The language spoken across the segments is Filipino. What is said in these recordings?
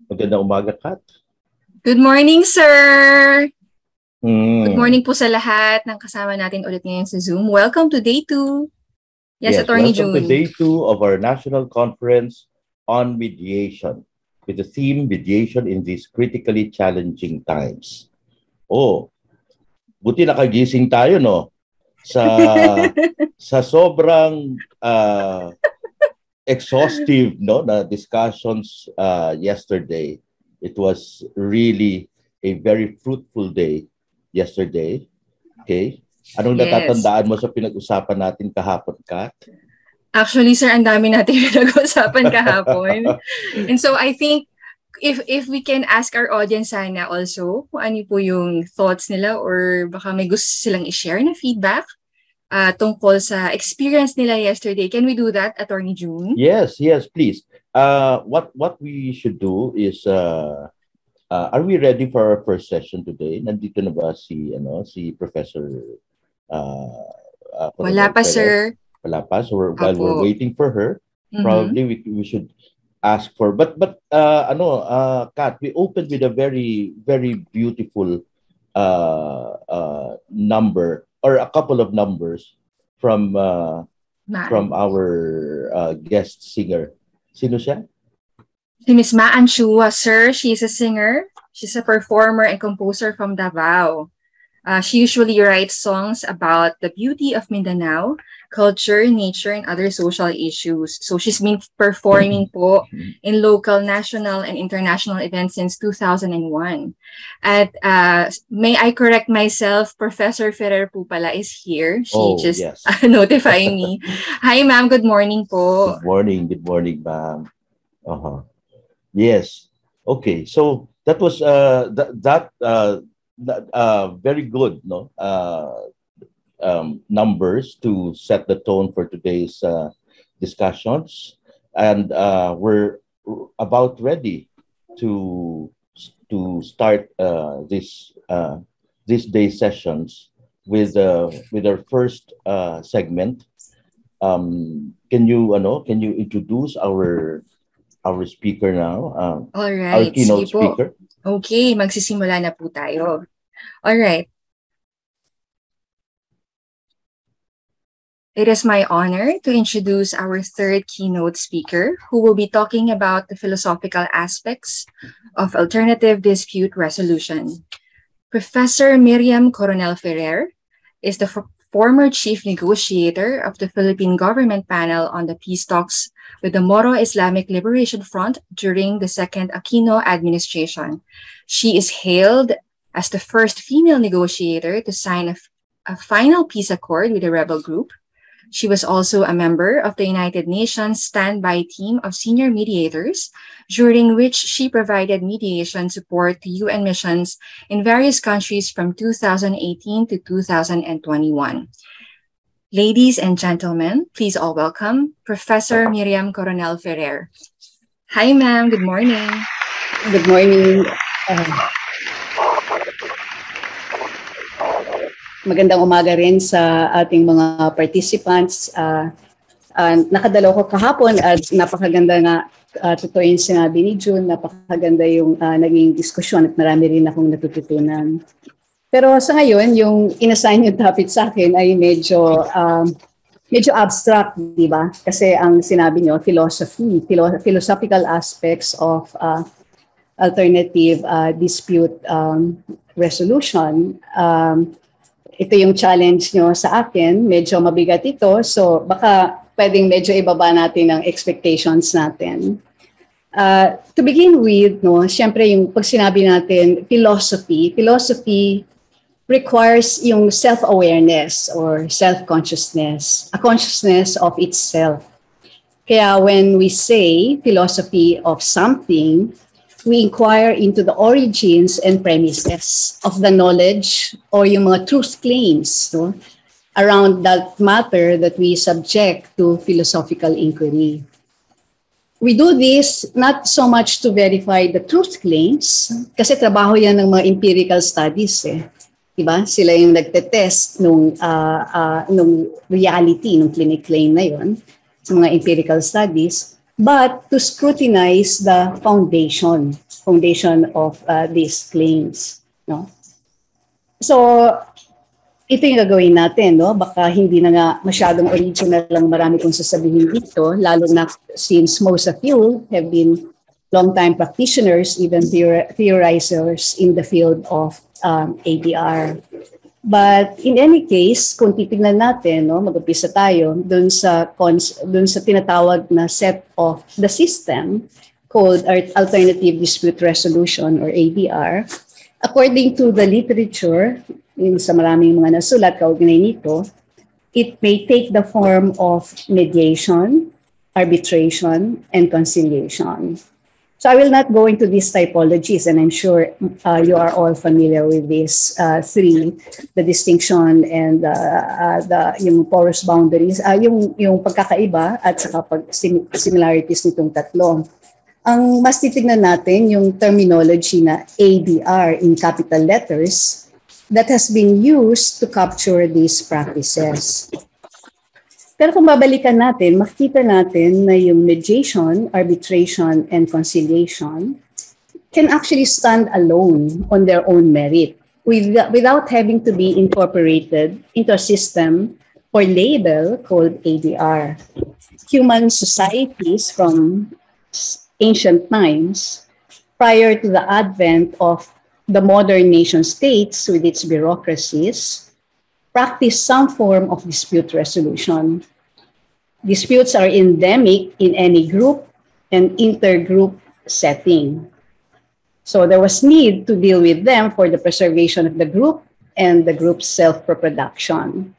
Magandang umaga, Kat. Good morning, sir! Good morning po sa lahat ng kasama natin ulit ngayon sa Zoom. Welcome to Day 2. Yes, Attorney June. Welcome to Day 2 of our National Conference on Mediation with the theme Mediation in these critically challenging times. Oh, buti nakagising tayo, no? Sa sobrang exhaustive, no, na discussions yesterday. It was really a very fruitful day yesterday. Okay? Anong natatandaan mo sa pinag-usapan natin kahapon, Kat? Actually, sir, ang dami natin pinag-usapan kahapon. And so I think if we can ask our audience sana also kung ano po yung thoughts nila or baka may gusto silang i-share na feedback tungkol sa experience nila yesterday. Can we do that, Attorney June? Yes, please. What we should do is are we ready for our first session today? Nandito na ba si Professor Wala pa, sir. Wala pa. So while we're waiting for her, probably we should ask for Kat, we opened with a very beautiful number or a couple of numbers from our guest singer. Sino siya? Si Miss Maan Chua, sir. She's a singer. She's a performer and composer from Davao. She usually writes songs about the beauty of Mindanao, culture, nature, and other social issues. So she's been performing po in local, national, and international events since 2001. At may I correct myself, Professor Ferrer po pala is here. She just notified me. Hi, ma'am. Good morning po. Good morning, ma'am. Yes. Okay. So that was very good, no? Numbers to set the tone for today's discussions, and we're about ready to start this day's sessions with our first segment. Can you introduce our speaker now? All right. Our keynote speaker. Okay, magsisimula na po tayo. All right. It is my honor to introduce our third keynote speaker, who will be talking about the philosophical aspects of alternative dispute resolution. Professor Miriam Coronel-Ferrer is the former chief negotiator of the Philippine government panel on the peace talks with the Moro Islamic Liberation Front during the second Aquino administration. She is hailed as the first female negotiator to sign a final peace accord with the rebel group. She was also a member of the United Nations standby team of senior mediators, during which she provided mediation support to UN missions in various countries from 2018 to 2021. Ladies and gentlemen, please all welcome Professor Miriam Coronel-Ferrer. Hi, ma'am. Good morning. Good morning. Magandang umaga rin sa ating mga participants. Nakadalaw ko kahapon at napakaganda nga, totoo yung sinabi ni June, napakaganda yung naging diskusyon at marami rin akong natututunan. Pero sa ngayon, yung inassign yung topic sa akin ay medyo abstract, di ba? Kasi ang sinabi nyo, philosophical aspects of alternative dispute resolution. Ito yung challenge nyo sa akin. Medyo mabigat ito. So baka pwedeng medyo ibaba natin ang expectations natin. To begin with, no, syempre yung pag sinabi natin philosophy requires yung self-awareness or self-consciousness, a consciousness of itself. Kaya when we say philosophy of something, we inquire into the origins and premises of the knowledge or yung mga truth claims, no, around that matter that we subject to philosophical inquiry. We do this not so much to verify the truth claims, kasi trabaho yan ng mga empirical studies eh. Diba? Sila yung nagtetest nung reality, nung clinic claim na yon sa mga empirical studies. but to scrutinize the foundation of these claims. No? So, ito yung gagawin natin, no? Baka hindi na nga masyadong original lang marami kong sasabihin dito, lalo na since most of you have been long-time practitioners, even theorizers in the field of ADR. But in any case, kung titignan natin, no, mag-umpisa tayo dun sa tinatawag na set of the system called Alternative Dispute Resolution or ADR. According to the literature, sa maraming mga nasulat kaugnay nito, it may take the form of mediation, arbitration, and conciliation. So I will not go into these typologies, and I'm sure you are all familiar with these three, the distinction and yung porous boundaries, yung pagkakaiba at saka similarities nitong tatlo. Ang mas titignan natin yung terminology na ADR in capital letters that has been used to capture these practices. Pero kung babalikan natin, makikita natin na yung mediation, arbitration, and conciliation can actually stand alone on their own merit without having to be incorporated into a system or label called ADR. Human societies from ancient times, prior to the advent of the modern nation states with its bureaucracies, practice some form of dispute resolution. Disputes are endemic in any group and intergroup setting. So there was need to deal with them for the preservation of the group and the group's self-reproduction.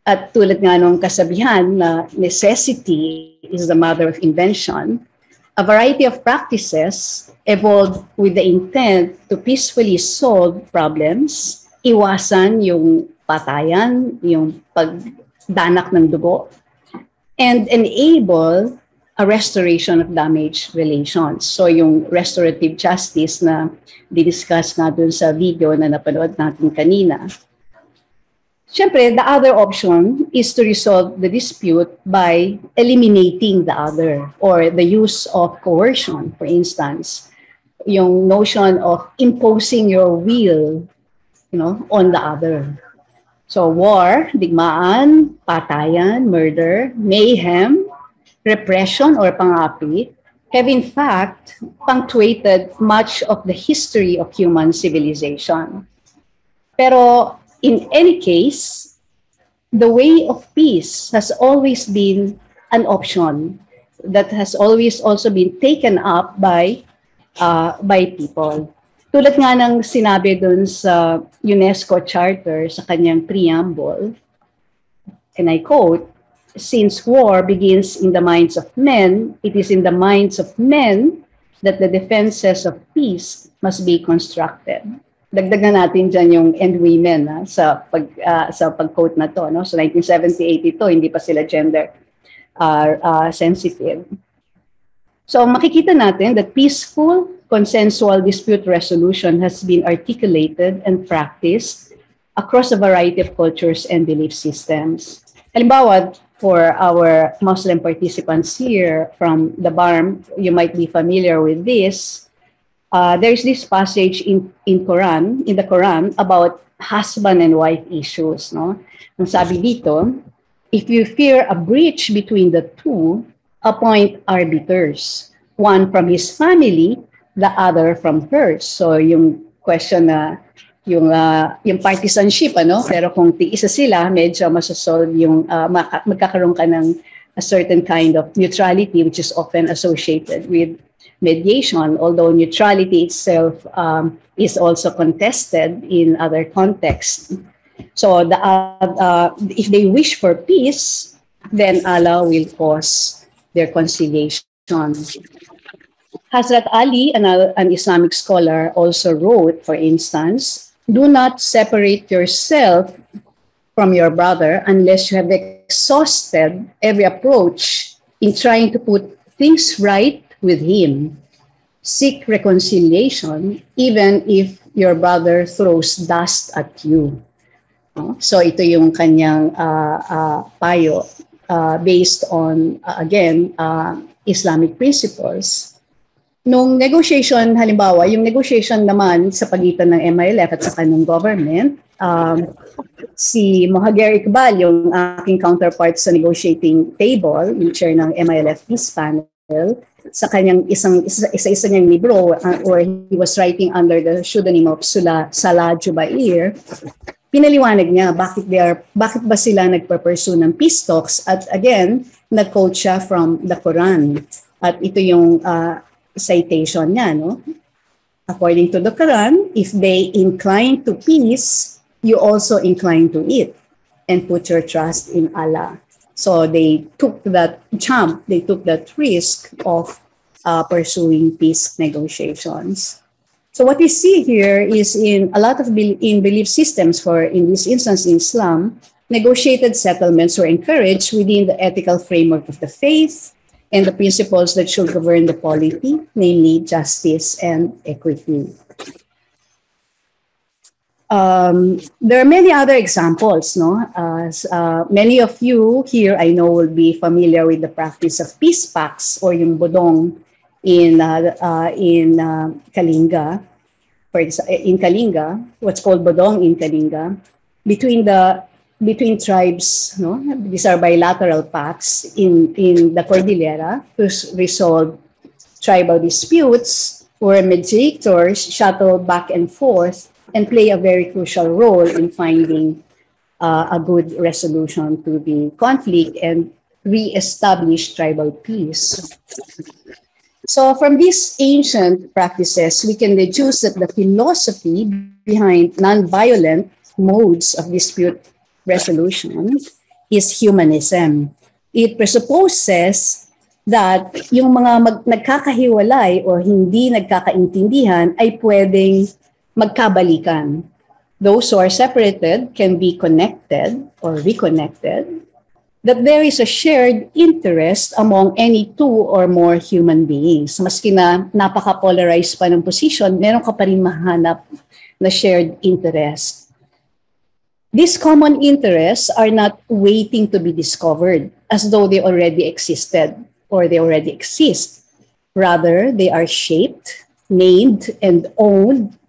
At tulad nga nung kasabihan na necessity is the mother of invention, a variety of practices evolved with the intent to peacefully solve problems, iwasan yung patayan, yung pagdanak ng dugo, and enable a restoration of damaged relations. So yung restorative justice na di-discuss nga dun sa video na napanood natin kanina. Siyempre, the other option is to resolve the dispute by eliminating the other or the use of coercion, for instance. Yung notion of imposing your will, on the other. So war, digmaan, patayan, murder, mayhem, repression or pangapi have in fact punctuated much of the history of human civilization. Pero in any case, the way of peace has always been an option that has always also been taken up by people. Tulad nga ng sinabi dun sa UNESCO Charter sa kanyang preamble, and I quote, "Since war begins in the minds of men, it is in the minds of men that the defenses of peace must be constructed." Dagdagan natin dyan yung "and women" sa pag-quote na to. No? So 1978 ito, hindi pa sila gender sensitive. So makikita natin that peaceful, consensual dispute resolution has been articulated and practiced across a variety of cultures and belief systems. Halimbawa, for our Muslim participants here from the BARM, you might be familiar with this. There is this passage in the Quran about husband and wife issues. No? Ang sabi dito, if you fear a breach between the two, appoint arbiters, one from his family, the other from hers. So yung question na yung partisanship, pero kung isa sila, medyo masasolve yung magkakaroon ka ng a certain kind of neutrality which is often associated with mediation, although neutrality itself is also contested in other contexts. So if they wish for peace, then Allah will cause their conciliation. Hazrat Ali, an Islamic scholar, also wrote, for instance, "Do not separate yourself from your brother unless you have exhausted every approach in trying to put things right with him. Seek reconciliation even if your brother throws dust at you." So ito yung kanyang payo based on, again, Islamic principles. Nung negotiation, halimbawa, yung negotiation naman sa pagitan ng MILF at sa kanong government, si Mohager Iqbal, yung aking counterpart sa negotiating table, yung chair ng MILF Peace Panel, sa kanyang isa-isa niyang libro, or he was writing under the pseudonym of Salah Jubair, pinaliwanag niya bakit ba sila nagpa-pursue ng peace talks, at again, nag-quote siya from the Quran. At ito yung citation niya, no? According to the Quran, if they incline to peace, you also incline to it, and put your trust in Allah. So they took that jump, they took that risk of pursuing peace negotiations. So what we see here is in a lot of belief systems, in this instance in Islam, negotiated settlements were encouraged within the ethical framework of the faith and the principles that should govern the polity, namely justice and equity. There are many other examples, no? Many of you here, I know, will be familiar with the practice of peace pacts, or yung bodong in Kalinga. In Kalinga, what's called bodong in Kalinga, between tribes, no? These are bilateral pacts in the Cordillera to resolve tribal disputes, where mediators shuttle back and forth and play a very crucial role in finding a good resolution to the conflict and re-establish tribal peace. So from these ancient practices, we can deduce that the philosophy behind non-violent modes of dispute resolution is humanism. It presupposes that yung mga nagkakahiwalay o hindi nagkakaintindihan ay pwedeng magkabalikan. Those who are separated can be connected or reconnected, that there is a shared interest among any two or more human beings. Maski na napaka-polarized pa ng position, meron ka pa rin mahanap na shared interest. These common interests are not waiting to be discovered as though they already existed or they already exist. Rather, they are shaped, named, and owned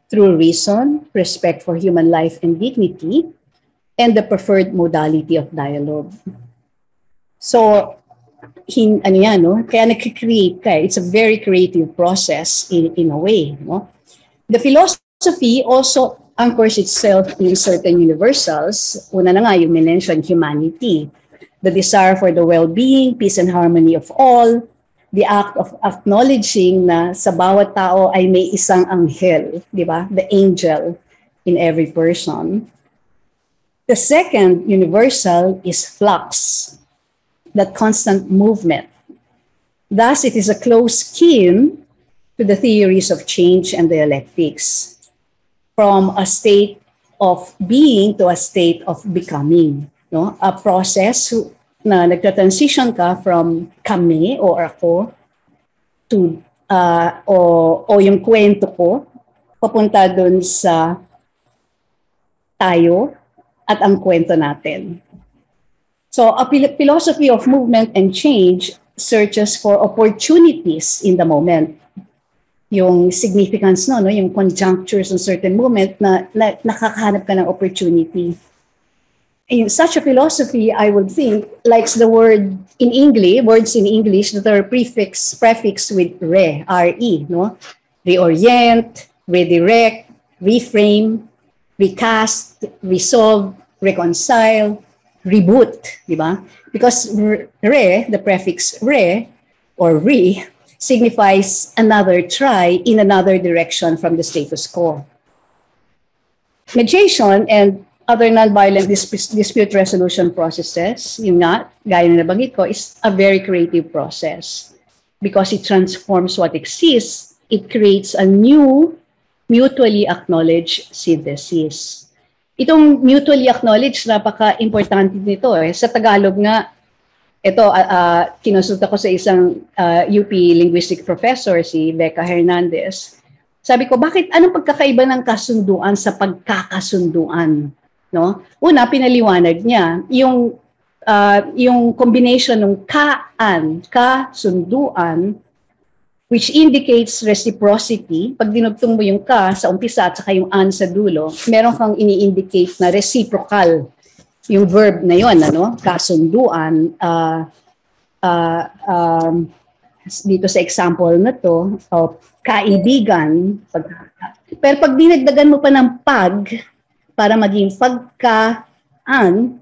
through reason, respect for human life and dignity, and the preferred modality of dialogue. So, kaya nag-create ka. It's a very creative process in a way. No? The philosophy also anchors itself in certain universals. Una na nga, yung mention humanity, the desire for the well-being, peace and harmony of all, the act of acknowledging na sa bawat tao ay may isang anghel, di ba? The angel in every person. The second universal is flux, that constant movement. Thus, it is a close kin to the theories of change and dialectics, from a state of being to a state of becoming. No? A process na nagta-transition ka from kami o ako to o yung kwento ko papunta dun sa tayo at ang kwento natin. So a philosophy of movement and change searches for opportunities in the moment. Yung significance no, yung conjunctures in certain moment na nakakahanap ka ng opportunity. In such a philosophy, I would think, likes the words in English that are prefixed with re, R-E, no? Reorient, redirect, reframe, recast, resolve, reconcile, reboot, di ba? Because re, the prefix re, or re, signifies another try in another direction from the status quo. Mediation and other non-violent dispute resolution processes, yun nga, gaya na nabanggit ko, is a very creative process because it transforms what exists. It creates a new, mutually acknowledged synthesis. Itong mutually acknowledged, napaka-importante nito. Sa Tagalog nga, ito, kinonsulta ko sa isang UP linguistic professor, si Becca Hernandez. Sabi ko, bakit anong pagkakaiba ng kasunduan sa pagkakasunduan? No? Una, pinaliwanag niya, yung yung combination ng kasunduan, which indicates reciprocity. Pag dinugtong mo yung ka sa umpisa at saka yung an sa dulo, meron kang ini-indicate na reciprocal yung verb na yon, ano? Kasunduan. Dito sa example na to, kaibigan. Pero pag dinagdagan mo pa ng pag, para maging pagkaan,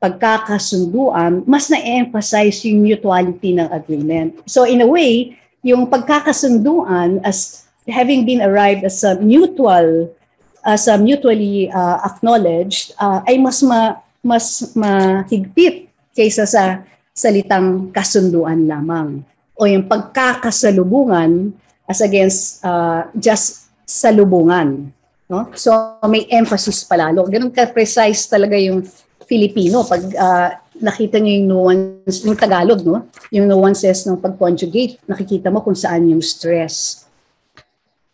pagkakasunduan, mas na-emphasize yung mutuality ng agreement. So in a way, yung pagkakasunduan as having been arrived as a mutually acknowledged, ay mas mahigpit kaysa sa salitang kasunduan lamang. O yung pagkakasalubungan as against just salubungan. No? So may emphasis palalo. Ganun ka-precise talaga yung Filipino pag nakita niyo yung nuance ng Tagalog, no? Yung nuances ng pag-conjugate, nakikita mo kung saan yung stress.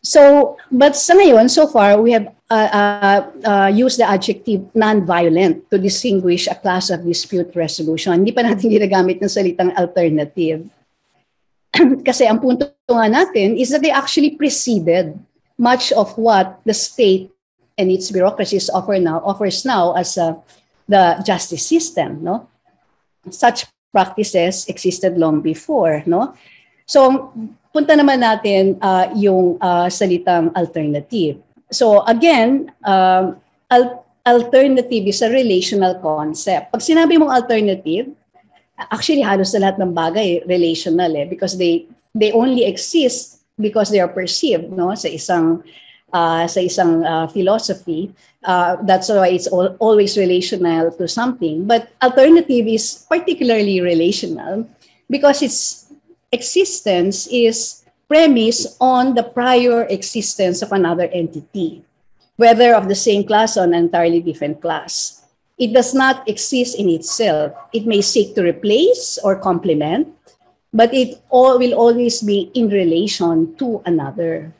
So, but sa ngayon, so far, we have used the adjective non-violent to distinguish a class of dispute resolution. Hindi pa natin ginagamit ng salitang alternative. Kasi ang punto nga natin is that they actually preceded much of what the state and its bureaucracies offers now as the justice system, no? Such practices existed long before, no? So, punta naman natin yung salitang alternative. So, again, alternative is a relational concept. Pag sinabi mong alternative, actually halos sa lahat ng bagay relational because they only exist because they are perceived, no? Sa isang philosophy. That's why it's always relational to something. But alternative is particularly relational because its existence is premised on the prior existence of another entity, whether of the same class or an entirely different class. It does not exist in itself. It may seek to replace or complement, but it will always be in relation to another.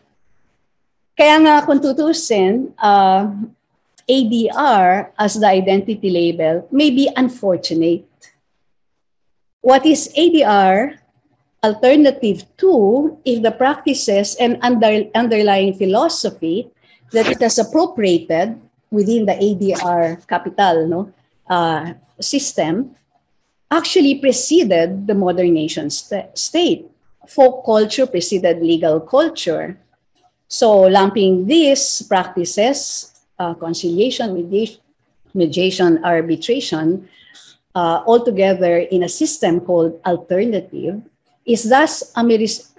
Kaya nga kung tutusin, ADR as the identity label may be unfortunate. What is ADR? Alternative to if the practices and underlying philosophy that it has appropriated within the ADR capital system actually preceded the modern nation state. Folk culture preceded legal culture. So lumping these practices, conciliation, mediation, arbitration, all together in a system called alternative, is thus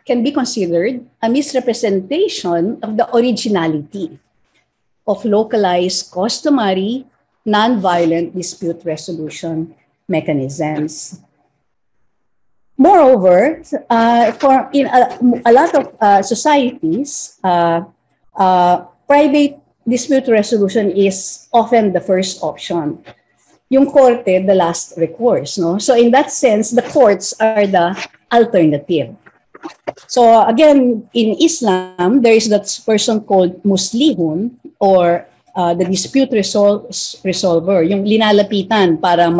can be considered a misrepresentation of the originality of localized, customary, non-violent dispute resolution mechanisms. Moreover, in a lot of societies, private dispute resolution is often the first option. Yung korte, the last recourse. No? So in that sense, the courts are the alternative. So again, in Islam, there is that person called muslihun or the dispute resolver, yung linalapitan para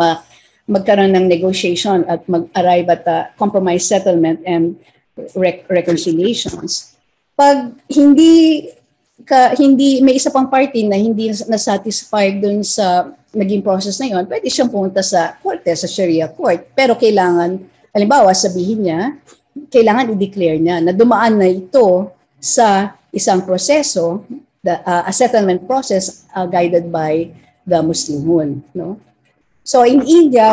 magkaroon ng negotiation at mag-arrive at a compromise settlement and reconciliations. Pag hindi may isa pang party na hindi na-satisfied dun sa naging process na yon, pwede siyang pumunta sa korte, sa Sharia court. Pero kailangan, halimbawa, sabihin niya, kailangan i-declare niya na dumaan na ito sa isang proseso, a settlement process guided by the Muslimun. No? So in India,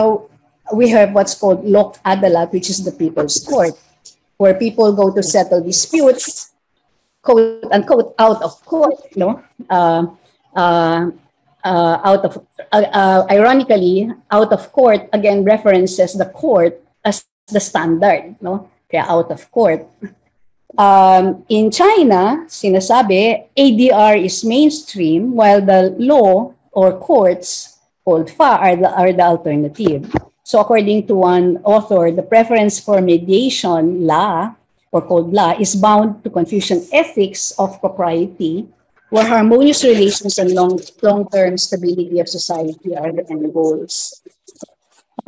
we have what's called Lok Adalat, which is the people's court, where people go to settle disputes, quote unquote, out of court, no? Ironically, out of court again references the court as the standard, no? Kaya out of court. In China, sinasabi, ADR is mainstream, while the law or courts called FA are the alternative. So according to one author, the preference for mediation law, or called law, is bound to Confucian ethics of propriety, where harmonious relations and long-term stability of society are the end goals.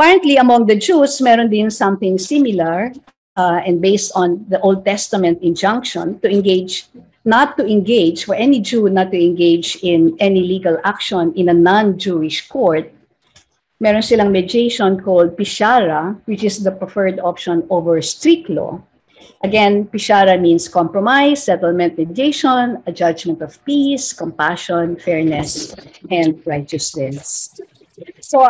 Apparently, among the Jews, meron din something similar and based on the Old Testament injunction to engage, not to engage, for any Jew not to engage in any legal action in a non-Jewish court. Meron silang mediation called pishara, which is the preferred option over strict law. Again, pishara means compromise, settlement, mediation, a judgment of peace, compassion, fairness, and righteousness. So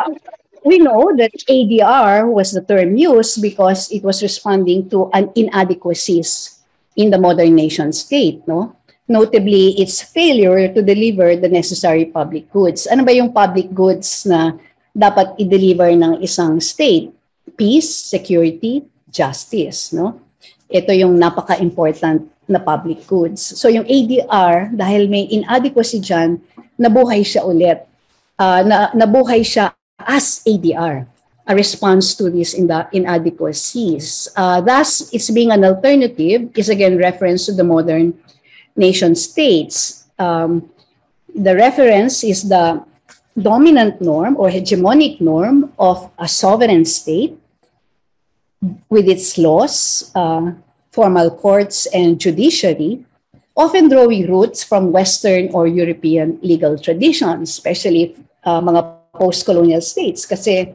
we know that ADR was the term used because it was responding to an inadequacies in the modern nation state, no? Notably, its failure to deliver the necessary public goods. Ano ba yung public goods na dapat i-deliver ng isang state? Peace, security, justice, no? Ito yung napaka-important na public goods. So yung ADR, dahil may inadequacy dyan, nabuhay siya ulit. Nabuhay siya as ADR, a response to these inadequacies. Thus, it's being an alternative is again reference to the modern nation states. The reference is the dominant norm or hegemonic norm of a sovereign state with its laws, formal courts, and judiciary, often drawing roots from Western or European legal traditions, especially mga post-colonial states, kasi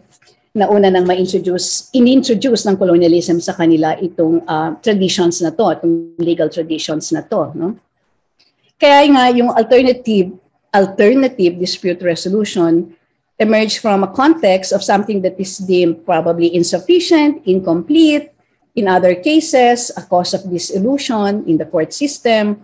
nauna nang in-introduce ng colonialism sa kanila itong traditions na to, itong legal traditions na to. No? Kaya nga yung alternative dispute resolution emerged from a context of something that is deemed probably insufficient, incomplete, in other cases, a cause of disillusion in the court system,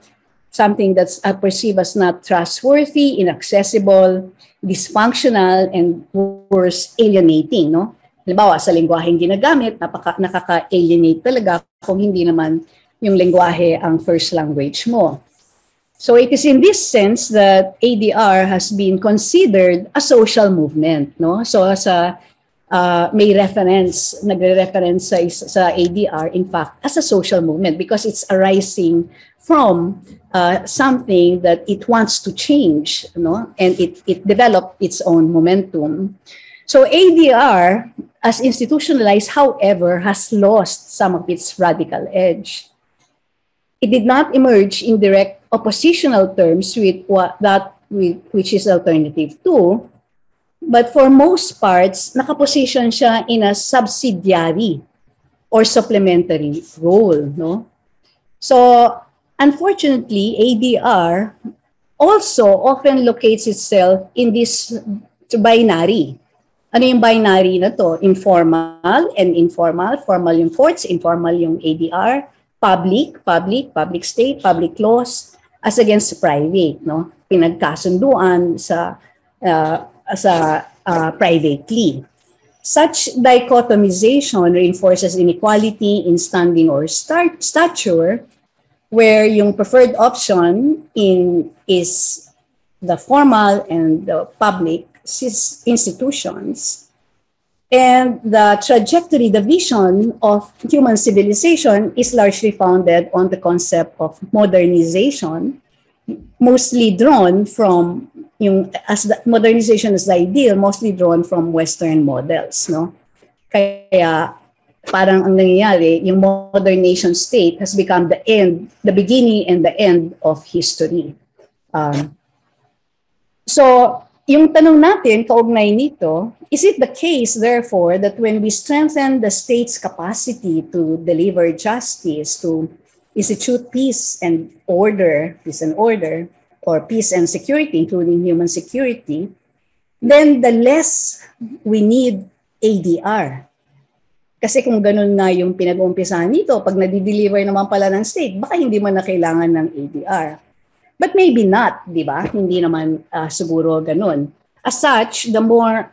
something that's perceived as not trustworthy, inaccessible, dysfunctional, and worse, alienating. No? Halimbawa, sa lengguwaheng ginagamit, nakaka-alienate talaga kung hindi naman yung lengguwahe ang first language mo. So it is in this sense that ADR has been considered a social movement, no? So may reference, nagre-reference sa ADR, in fact, as a social movement because it's arising from something that it wants to change, no? And it developed its own momentum. So ADR, as institutionalized, however, has lost some of its radical edge. It did not emerge in direct oppositional terms with which is alternative to, but for most parts, nakaposition siya in a subsidiary or supplementary role. No? So, unfortunately, ADR also often locates itself in this binary. Ano yung binary na to? Informal and informal. Formal yung courts, informal yung ADR. Public state, public laws, as against private, no? Pinagkasunduan sa privately. Such dichotomization reinforces inequality in standing or stature, where yung preferred option is the formal and the public institutions. And the trajectory, the vision of human civilization is largely founded on the concept of modernization, mostly drawn from, modernization as the ideal, mostly drawn from Western models. No? Kaya parang ang nangyayari, yung modern nation state has become the beginning and the end of history. So, yung tanong natin, kaugnay nito, is it the case, therefore, that when we strengthen the state's capacity to deliver justice, to institute peace and order, or peace and security, including human security, then the less we need ADR. Kasi kung ganun na yung pinag-uumpisahan nito, pag nadi-deliver naman pala ng state, baka hindi man na kailangan ng ADR. But maybe not, di ba? Hindi naman siguro ganun. As such, the more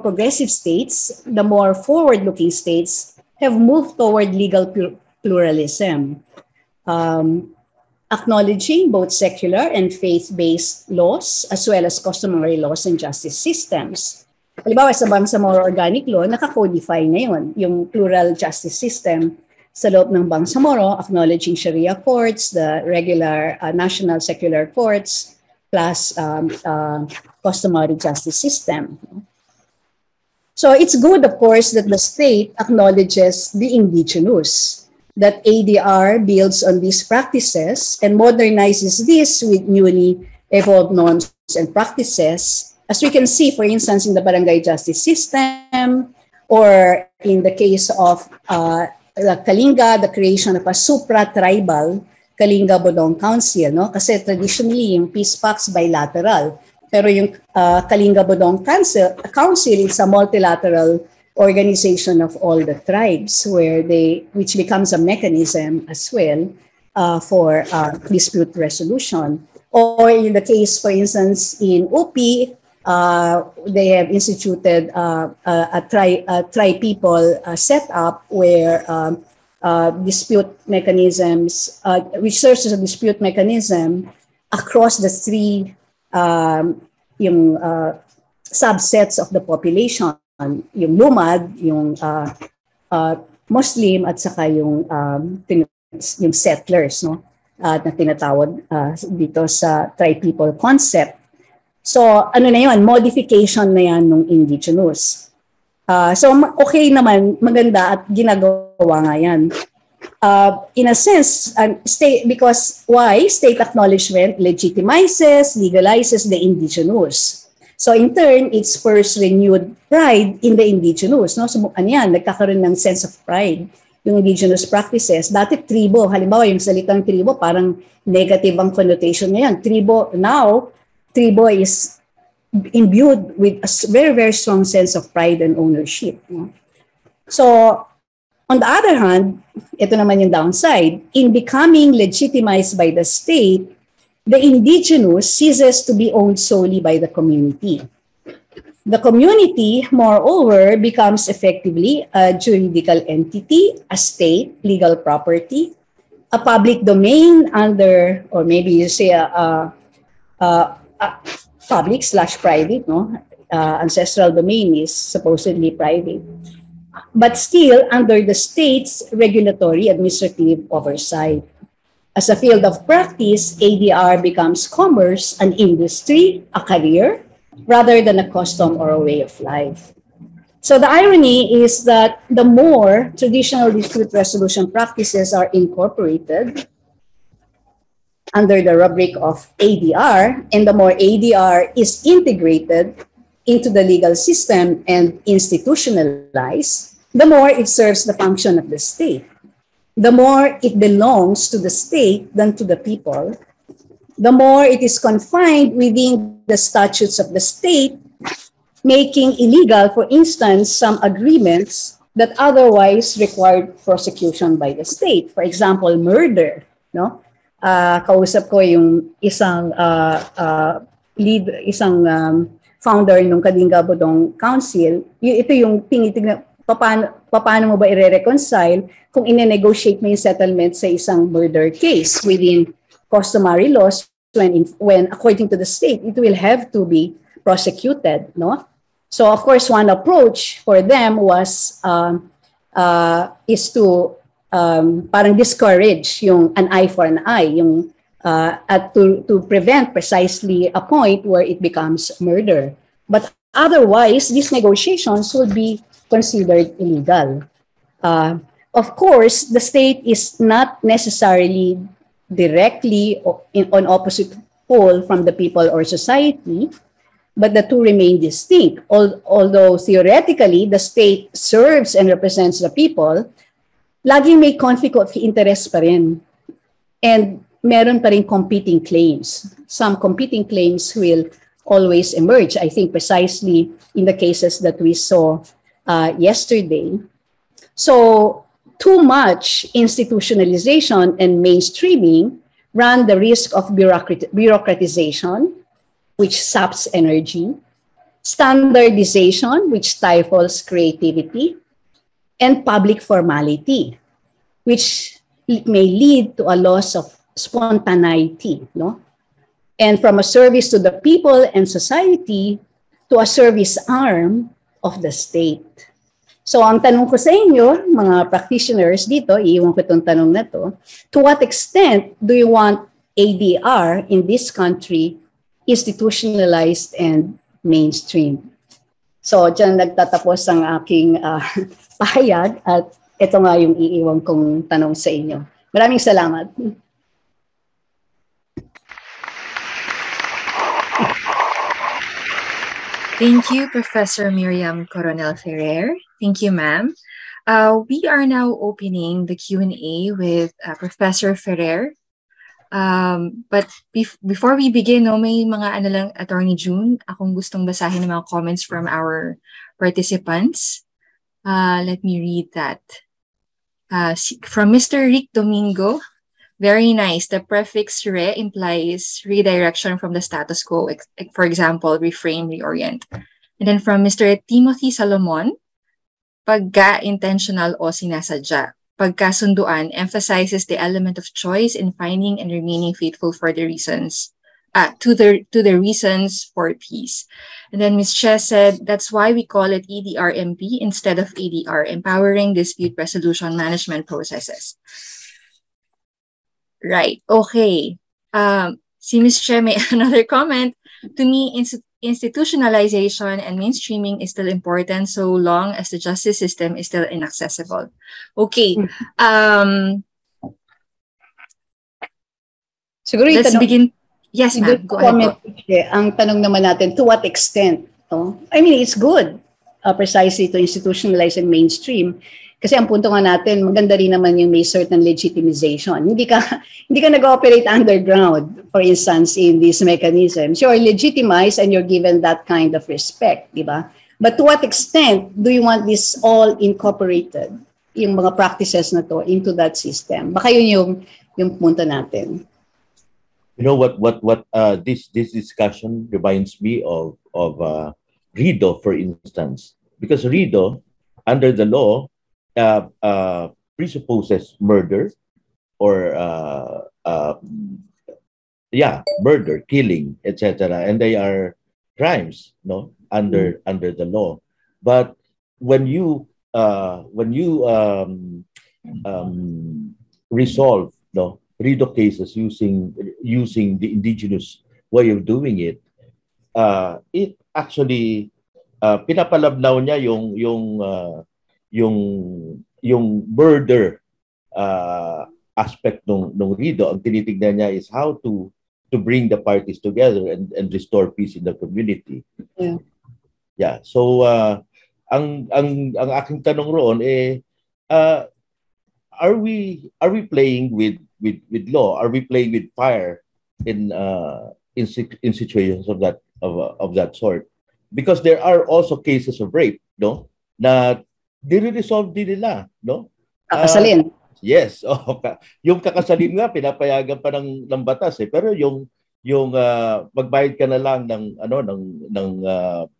progressive states, the more forward-looking states have moved toward legal pluralism, acknowledging both secular and faith-based laws, as well as customary laws and justice systems. Halimbawa, sa Bangsamoro Organic Law, naka-codify na yun, yung plural justice system sa loob ng Bangsamoro, acknowledging Sharia courts, the regular national secular courts, plus customary justice system. So it's good, of course, that the state acknowledges the indigenous, that ADR builds on these practices and modernizes this with newly evolved norms and practices. As we can see, for instance, in the barangay justice system, or in the case of the Kalinga, the creation of a supra-tribal Kalinga-Bodong Council, no? Kasi traditionally, yung peace pacts bilateral. Pero yung Kalinga-Bodong Council is a multilateral organization of all the tribes which becomes a mechanism as well for dispute resolution. Or in the case, for instance, in UP, they have instituted a tri-people setup where dispute mechanisms, which serves as a dispute mechanism across the three subsets of the population, yung lumad, yung Muslim, at saka yung settlers, no? Na tinatawag dito sa tri-people concept. So, ano na yun? Modification na yan ng indigenous. So, okay naman, maganda at ginagawa nga yan. In a sense, because why? State acknowledgement legitimizes, legalizes the indigenous. So, in turn, it spurs renewed pride in the indigenous. No? So, ano yan? Nagkakaroon ng sense of pride yung indigenous practices. Dati, tribo. Halimbawa, yung salitang tribo, parang negative ang connotation ngayon. Tribo is imbued with a very, very strong sense of pride and ownership. So, on the other hand, ito naman yung downside. In becoming legitimized by the state, the indigenous ceases to be owned solely by the community. The community, moreover, becomes effectively a juridical entity, a state, legal property, a public domain under, or maybe you say public/private, no? Ancestral domain is supposedly private, but still under the state's regulatory administrative oversight. As a field of practice, ADR becomes commerce, an industry, a career, rather than a custom or a way of life. So the irony is that the more traditional dispute resolution practices are incorporated under the rubric of ADR, and the more ADR is integrated into the legal system and institutionalized, the more it serves the function of the state. The more it belongs to the state than to the people, the more it is confined within the statutes of the state, making illegal, for instance, some agreements that otherwise required prosecution by the state. For example, murder, no? Kausap ko yung isang founder ng Kalinga-Bodong Council. Ito yung tinitignan, paano mo ba i-reconcile kung ine-negotiate mo yung settlement sa isang murder case within customary laws when according to the state, it will have to be prosecuted, no? So of course, one approach for them was is to parang discourage yung an eye for an eye, yung at to prevent precisely a point where it becomes murder. But otherwise, these negotiations would be considered illegal. Of course, the state is not necessarily directly on opposite pole from the people or society, but the two remain distinct. Although theoretically, the state serves and represents the people, laging may conflict of interest pa rin. And meron pa rin competing claims. Some competing claims will always emerge, I think precisely in the cases that we saw yesterday. So too much institutionalization and mainstreaming run the risk of bureaucratization, which saps energy, standardization, which stifles creativity, and public formality, which may lead to a loss of spontaneity, no? And from a service to the people and society to a service arm of the state. So ang tanong ko sa inyo, mga practitioners dito, iiwan ko itong tanong na to what extent do you want ADR in this country institutionalized and mainstream? So, dyan nagtatapos ang aking pahayag at ito nga yung iiwan kong tanong sa inyo. Maraming salamat. Thank you, Professor Miriam Coronel-Ferrer. Thank you, ma'am. We are now opening the Q&A with Professor Ferrer. But before we begin, may mga lang, Attorney June, akong gustong basahin ng mga comments from our participants. Let me read that. From Mr. Rick Domingo, very nice. The prefix re implies redirection from the status quo. For example, reframe, reorient. And then from Mr. Timothy Salomon, pagka intentional o sinasadya. Pagkasunduan emphasizes the element of choice in finding and remaining faithful for the reasons, to the reasons for peace. And then Ms. Che said, that's why we call it EDRMP instead of ADR, empowering dispute resolution management processes. Right. Okay. Si Ms. Che may another comment. To me, institutionalization and mainstreaming is still important so long as the justice system is still inaccessible. Okay. Siguro let's begin. Yes, ma'am. Go ahead. Ang tanong naman natin, to what extent? I mean, it's good precisely to institutionalize and mainstream. Kasi ang punto nga natin, maganda rin naman yung may certain legitimization. Hindi ka nag-operate underground, for instance, in these mechanisms. You're legitimized and you're given that kind of respect, di ba? But to what extent do you want this all incorporated, yung mga practices na to, into that system? Baka yun yung punto natin. You know what this discussion reminds me of RIDO, for instance, because RIDO, under the law, presupposes murder or murder, killing, etc., and they are crimes, under the law. But when you resolve RIDO cases using the indigenous way of doing it, it actually pinapalabnaw niya yung murder aspect ng RIDO. Ang tinitignan niya is how to bring the parties together and restore peace in the community. Yeah. So ang aking tanong roon are we playing with law? Are we playing with fire in situations of that sort? Because there are also cases of rape, na dire-resolve din nila, Kakasalin. Yes. Yung kakasalin nga pinapayagan pa ng batas pero yung magbayad ka na lang ng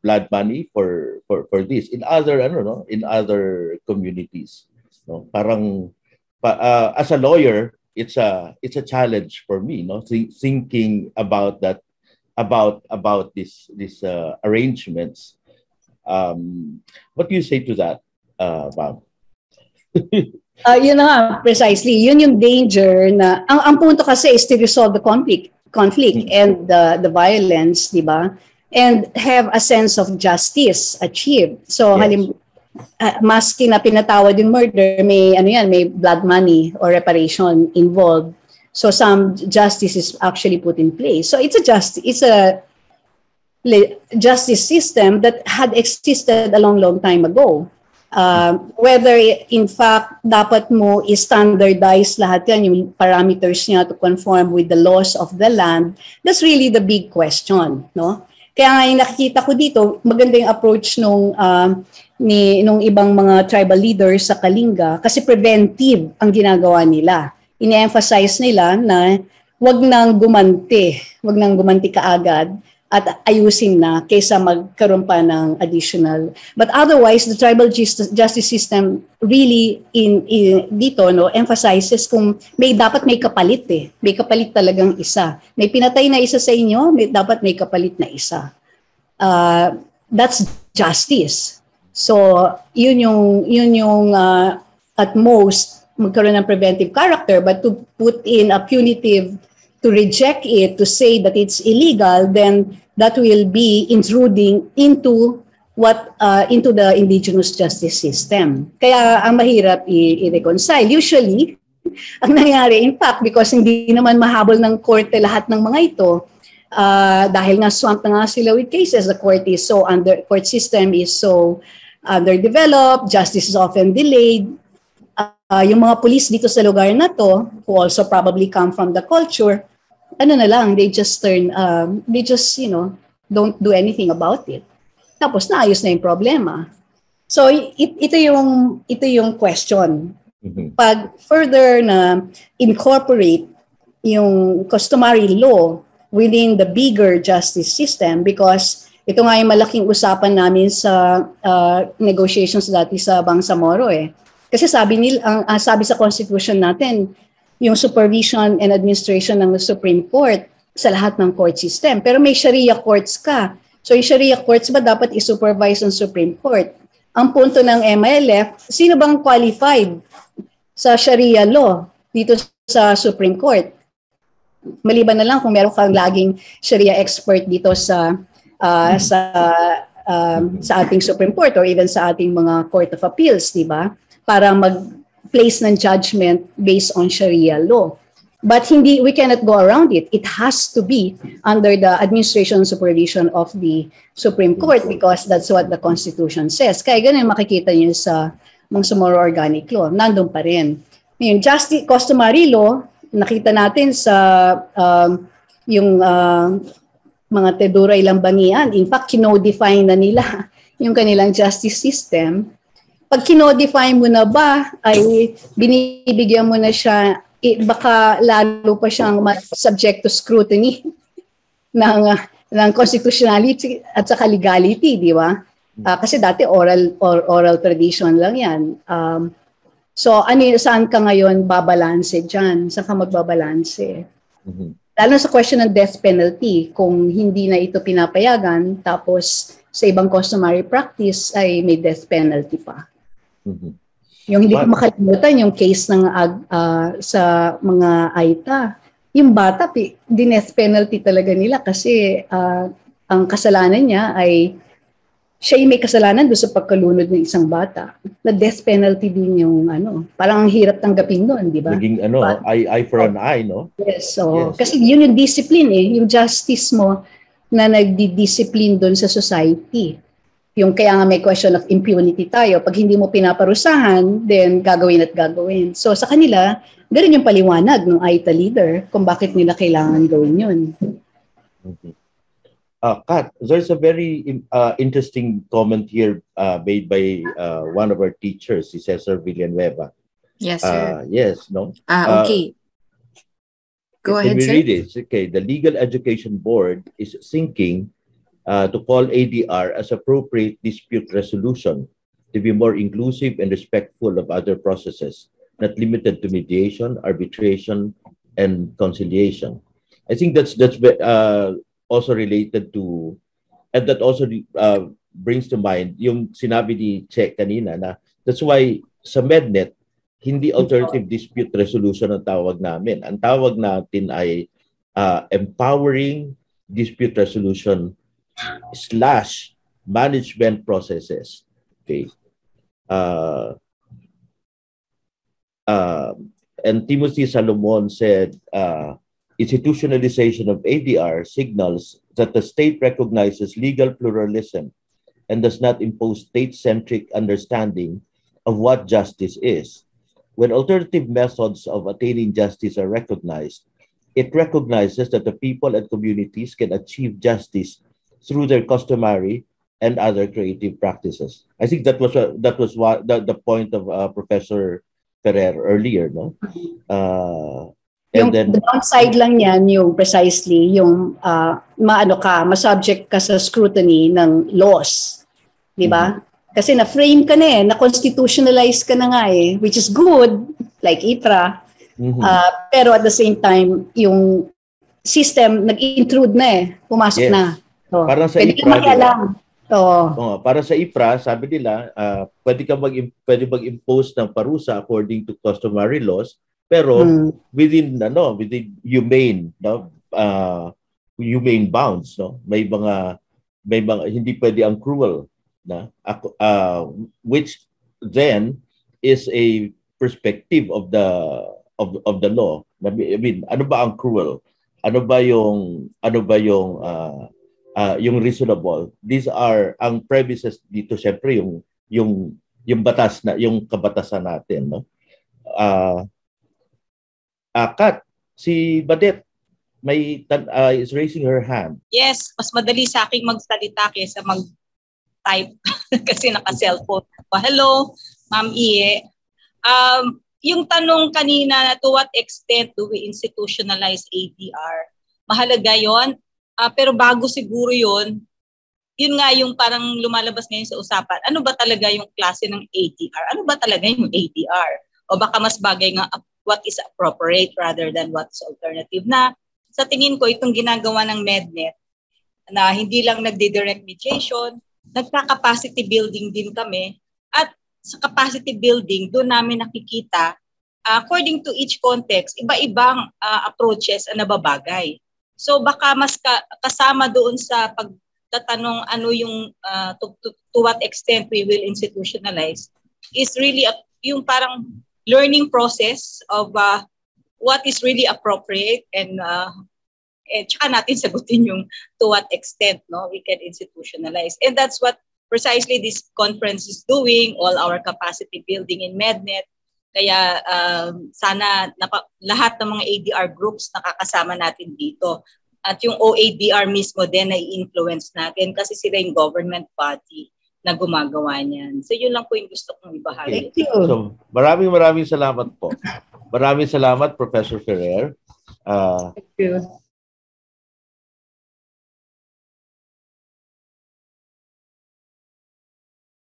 blood money for this in other communities, parang as a lawyer it's a challenge for me, thinking about that, about these arrangements. What do you say to that, Bob? Yun nga, precisely. Yun yung danger na, ang punto kasi is to resolve the conflict and the violence, di ba? And have a sense of justice achieved. So, yes. Maski na pinatawad yung murder, may blood money or reparation involved. So, some justice is actually put in place. So, it's a justice system that had existed a long time ago. Whether in fact dapat mo i-standardize lahat yan, yung parameters niya to conform with the laws of the land, that's really the big question, Kaya nga yung nakikita ko dito, maganda yung approach nung ibang mga tribal leaders sa Kalinga kasi preventive ang ginagawa nila. Ine-emphasize nila na wag nang gumanti kaagad at ayusin na kaysa magkaroon pa ng additional. But otherwise, the tribal justice system really dito emphasizes kung dapat may kapalit May kapalit talagang isa. May pinatay na isa sa inyo, dapat may kapalit na isa. That's justice. So, yun yung at most magkaroon ng preventive character, but to put in a punitive, to reject it, to say that it's illegal, then that will be intruding into into the indigenous justice system. Kaya ang mahirap i-reconcile. Usually, ang nangyari, in fact, because hindi naman mahabol ng korte lahat ng mga ito, dahil nga swamp na nga sila with cases, the court system is so underdeveloped, justice is often delayed. Yung mga police dito sa lugar na to, who also probably come from the culture, ano na lang, they just don't do anything about it. Tapos naayos na yung problema. So ito yung question. Pag further na incorporate yung customary law within the bigger justice system, because ito nga yung malaking usapan namin sa negotiations dati sa Bangsamoro eh. Kasi sabi sa Constitution natin, yung supervision and administration ng Supreme Court sa lahat ng court system. Pero may Sharia courts ka. So yung Sharia courts ba dapat i-supervise ng Supreme Court? Ang punto ng MILF, sino bang qualified sa Sharia law dito sa Supreme Court? Maliban na lang kung meron kang laging Sharia expert dito sa ating Supreme Court or even sa ating mga Court of Appeals, di ba? Para mag-place ng judgment based on Sharia law. But we cannot go around it. It has to be under the administration and supervision of the Supreme Court because that's what the Constitution says. Kaya ganun makikita niyo sa Bangsamoro Organic Law. Nandun pa rin. Yung customary law, nakita natin sa yung mga Teduray Lambangian. In fact, kinodifine na nila yung kanilang justice system. Pag kinodify mo na ba, ay binibigyan mo na siya, baka lalo pa siyang subject to scrutiny ng constitutionality at saka legality, di ba? Kasi dati oral tradition lang yan. So, saan ka ngayon babalanse dyan? Saan ka magbabalanse? Lalo sa question ng death penalty, kung hindi na ito pinapayagan, tapos sa ibang customary practice ay may death penalty pa. Yung hindi ko makalimutan yung case ng sa mga AITA, yung bata death penalty talaga nila kasi ang kasalanan niya ay siya may kasalanan doon sa pagkalunod ng isang bata. Na death penalty din yung parang ang hirap tanggapin doon, di ba? Naging eye for an eye, no? Yes, so kasi yun yung discipline yung justice mo na nagdi-discipline doon sa society. Yung kaya nga may question of impunity tayo. Pag hindi mo pinaparusahan, then gagawin at gagawin. So sa kanila, ganun yung paliwanag ng AITA leader kung bakit nila kailangan gawin yun. Kat, there's a very interesting comment here made by one of our teachers, si Cesar Villanueva. Yes, sir. Yes, no? Okay. Go ahead, sir. Read it. Okay, the Legal Education Board is thinking to call ADR as appropriate dispute resolution to be more inclusive and respectful of other processes, not limited to mediation, arbitration, and conciliation. I think that's also related to, and that also brings to mind yung sinabi ni Che kanina na that's why sa MedNet, hindi alternative dispute resolution ang tawag namin. Ang tawag natin ay empowering dispute resolution / management processes. Okay. And Timothy Salomon said, institutionalization of ADR signals that the state recognizes legal pluralism and does not impose state-centric understanding of what justice is. When alternative methods of attaining justice are recognized, it recognizes that the people and communities can achieve justice through their customary and other creative practices. I think that was what the point of Professor Ferrer earlier, no? And then the downside lang yan yung precisely yung ma-subject ka sa scrutiny ng laws, di ba? Kasi na-frame ka na na-constitutionalize ka na nga which is good, like ITRA. Pero at the same time, yung system nag-intrude na pumasok na. So, parang sa IPRA, para sa IPRA, sabi nila, pwede mag-impose ng parusa according to customary laws, pero within humane, humane bounds, no? May mga hindi pwede ang cruel, na which then is a perspective of the law. I mean, ano ba ang cruel? Ano ba yung yung reasonable? These are ang premises dito, syempre yung batas na yung kabatasan natin, no? Kat, si Badet is raising her hand. Yes, mas madali sa akin magsalita kaysa mag-type kasi naka-cellphone. Hello, Ma'am Ie. Yung tanong kanina, to what extent do we institutionalize ADR? Mahalaga yon. Pero bago siguro yun nga yung parang lumalabas ngayon sa usapan. Ano ba talaga yung klase ng ADR? Ano ba talaga yung ADR? O baka mas bagay nga what is appropriate rather than what's alternative. Na sa tingin ko, itong ginagawa ng MedNet na hindi lang nagdi-direct mediation, nagka-capacity building din kami. At sa capacity building, doon namin nakikita, according to each context, iba-ibang approaches na nababagay. So baka mas kasama doon sa pagtatanong ano yung to what extent we will institutionalize is really yung parang learning process of what is really appropriate and tsaka natin sagutin yung to what extent we can institutionalize. And that's what precisely this conference is doing, all our capacity building in MedNet. Kaya sana lahat ng mga ADR groups nakakasama natin dito. At yung OADR mismo din na i-influence natin kasi sila yung government body na gumagawa niyan. So yun lang po yung gusto kong ibahagi. Thank you. So maraming salamat po. Maraming salamat, Professor Ferrer. Thank you.